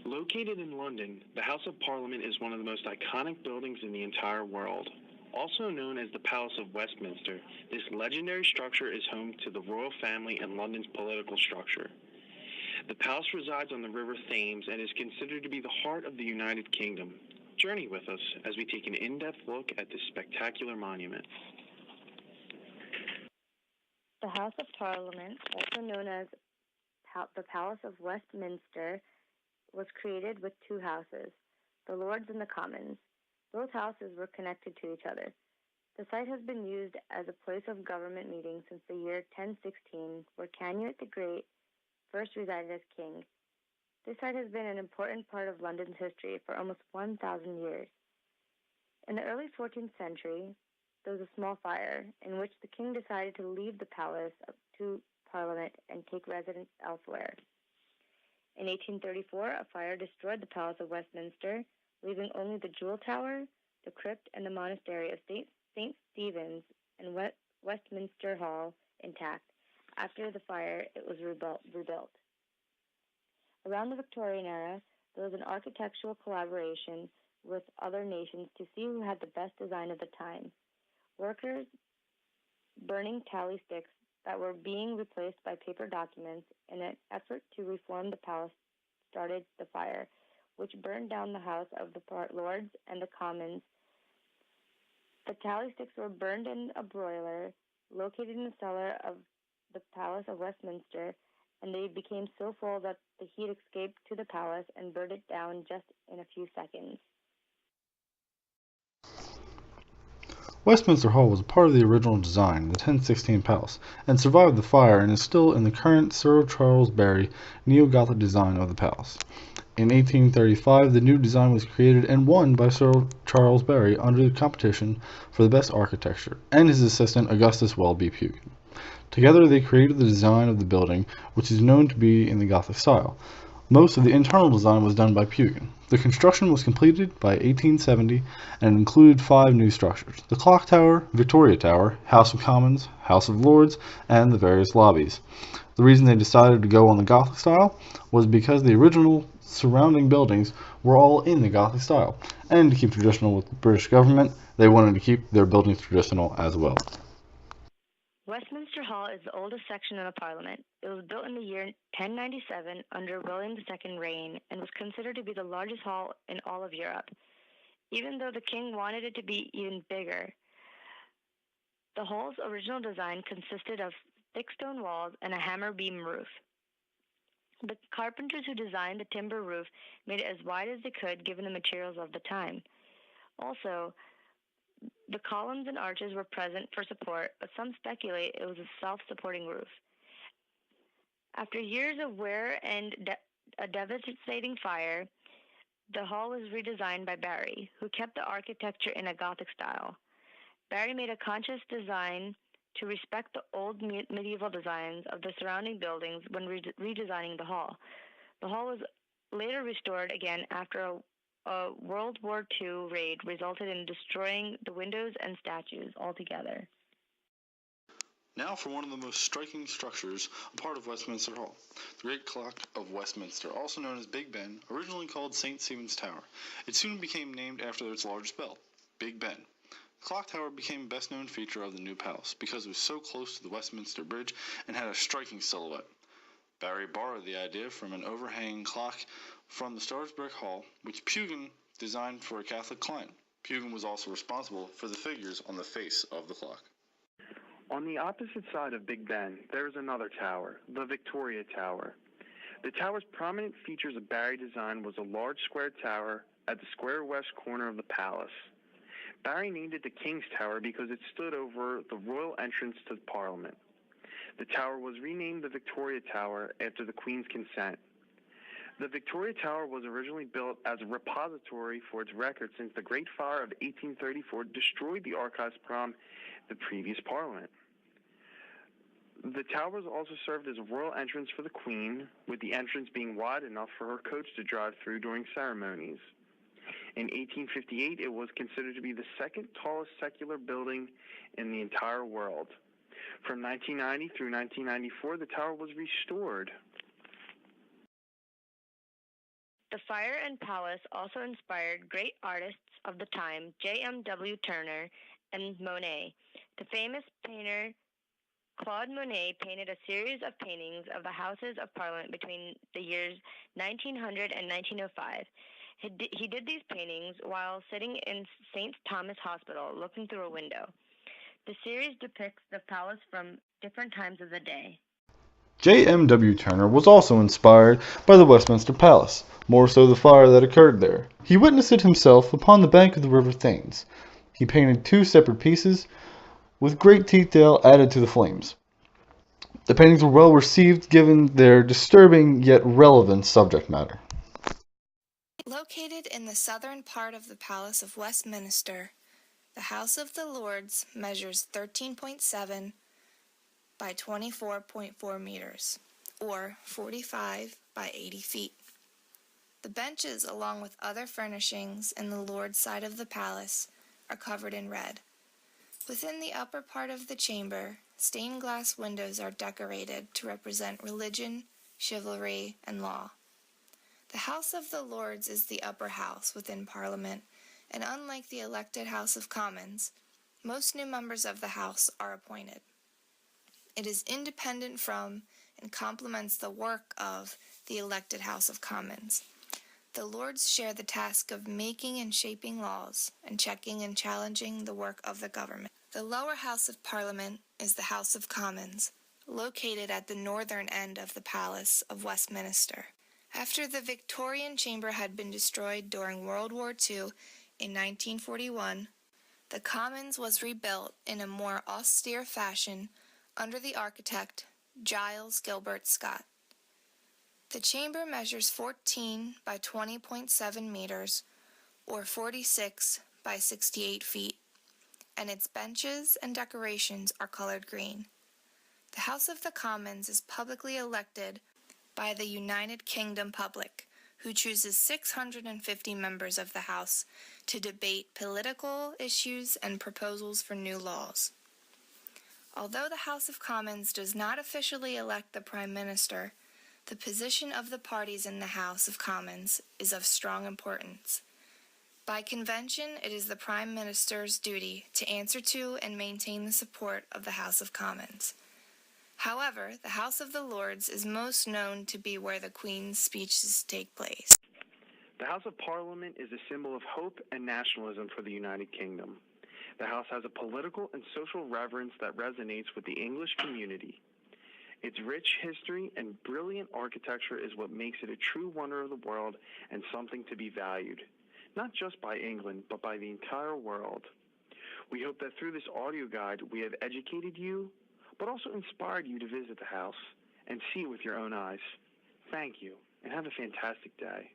Located in London, the House of Parliament is one of the most iconic buildings in the entire world. Also known as the Palace of Westminster, this legendary structure is home to the royal family and London's political structure. The palace resides on the River Thames and is considered to be the heart of the United Kingdom. Journey with us as we take an in-depth look at this spectacular monument. The House of Parliament, also known as the Palace of Westminster, was created with two houses, the Lords and the Commons. Both houses were connected to each other. The site has been used as a place of government meetings since the year 1016, where Canute the Great first resided as king. This site has been an important part of London's history for almost 1,000 years. In the early 14th century, there was a small fire in which the king decided to leave the palace to Parliament and take residence elsewhere. In 1834, a fire destroyed the Palace of Westminster, leaving only the Jewel Tower, the crypt, and the monastery of St. Stephen's and Westminster Hall intact. After the fire, it was rebuilt. Around the Victorian era, there was an architectural collaboration with other nations to see who had the best design of the time. Workers burning tally sticks that were being replaced by paper documents in an effort to reform the palace started the fire, which burned down the House of the Lords and the Commons. The tally sticks were burned in a broiler located in the cellar of the Palace of Westminster, and they became so full that the heat escaped to the palace and burned it down just in a few seconds. Westminster Hall was a part of the original design, the 1016 palace, and survived the fire and is still in the current Sir Charles Barry neo-Gothic design of the palace. In 1835, the new design was created and won by Sir Charles Barry under the competition for the best architecture, and his assistant Augustus Welby Pugin. Together they created the design of the building, which is known to be in the Gothic style. Most of the internal design was done by Pugin. The construction was completed by 1870 and included 5 new structures: the Clock Tower, Victoria Tower, House of Commons, House of Lords, and the various lobbies. The reason they decided to go on the Gothic style was because the original surrounding buildings were all in the Gothic style, and to keep traditional with the British government, they wanted to keep their buildings traditional as well. Westminster Hall is the oldest section of the Parliament. It was built in the year 1097 under William II's reign and was considered to be the largest hall in all of Europe, even though the king wanted it to be even bigger. The hall's original design consisted of thick stone walls and a hammer beam roof. The carpenters who designed the timber roof made it as wide as they could given the materials of the time. Also, the columns and arches were present for support, but some speculate it was a self-supporting roof. After years of wear and a devastating fire, the hall was redesigned by Barry, who kept the architecture in a Gothic style. Barry made a conscious design to respect the old medieval designs of the surrounding buildings when redesigning the hall. The hall was later restored again after a World War II raid resulted in destroying the windows and statues altogether. Now for one of the most striking structures, a part of Westminster Hall, the Great Clock of Westminster, also known as Big Ben, originally called St. Stephen's Tower. It soon became named after its largest bell, Big Ben. The clock tower became the best known feature of the new palace because it was so close to the Westminster Bridge and had a striking silhouette. Barry borrowed the idea from an overhanging clock from the Starsbrick Hall, which Pugin designed for a Catholic client. Pugin was also responsible for the figures on the face of the clock. On the opposite side of Big Ben, there is another tower, the Victoria Tower. The tower's prominent features of Barry design was a large square tower at the square west corner of the palace. Barry named it the King's Tower because it stood over the royal entrance to the Parliament. The tower was renamed the Victoria Tower after the Queen's consent. The Victoria Tower was originally built as a repository for its records since the Great Fire of 1834 destroyed the archives from the previous Parliament. The towers also served as a royal entrance for the Queen, with the entrance being wide enough for her coach to drive through during ceremonies. In 1858, it was considered to be the second tallest secular building in the entire world. From 1990 through 1994, the tower was restored. The fire and palace also inspired great artists of the time, J.M.W. Turner and Monet. The famous painter Claude Monet painted a series of paintings of the Houses of Parliament between the years 1900 and 1905. He did these paintings while sitting in St. Thomas Hospital looking through a window. The series depicts the palace from different times of the day. J.M.W. Turner was also inspired by the Westminster Palace, more so the fire that occurred there. He witnessed it himself upon the bank of the River Thames. He painted 2 separate pieces, with great detail added to the flames. The paintings were well received given their disturbing yet relevant subject matter. Located in the southern part of the Palace of Westminster, the House of the Lords measures 13.7 by 24.4 meters, or 45 by 80 feet. The benches, along with other furnishings in the Lord's side of the palace, are covered in red. Within the upper part of the chamber, stained glass windows are decorated to represent religion, chivalry, and law. The House of the Lords is the upper house within Parliament, and unlike the elected House of Commons, most new members of the House are appointed. It is independent from and complements the work of the elected House of Commons. The Lords share the task of making and shaping laws and checking and challenging the work of the government. The lower house of Parliament is the House of Commons, located at the northern end of the Palace of Westminster. After the Victorian Chamber had been destroyed during World War II in 1941, the Commons was rebuilt in a more austere fashion under the architect Giles Gilbert Scott. The chamber measures 14 by 20.7 meters, or 46 by 68 feet, and its benches and decorations are colored green. The House of the Commons is publicly elected by the United Kingdom public, who chooses 650 members of the House to debate political issues and proposals for new laws. Although the House of Commons does not officially elect the Prime Minister, the position of the parties in the House of Commons is of strong importance. By convention, it is the Prime Minister's duty to answer to and maintain the support of the House of Commons. However, the House of the Lords is most known to be where the Queen's speeches take place. The House of Parliament is a symbol of hope and nationalism for the United Kingdom. The House has a political and social reverence that resonates with the English community. Its rich history and brilliant architecture is what makes it a true wonder of the world and something to be valued, not just by England, but by the entire world. We hope that through this audio guide, we have educated you, but also inspired you to visit the house and see it with your own eyes. Thank you, and have a fantastic day.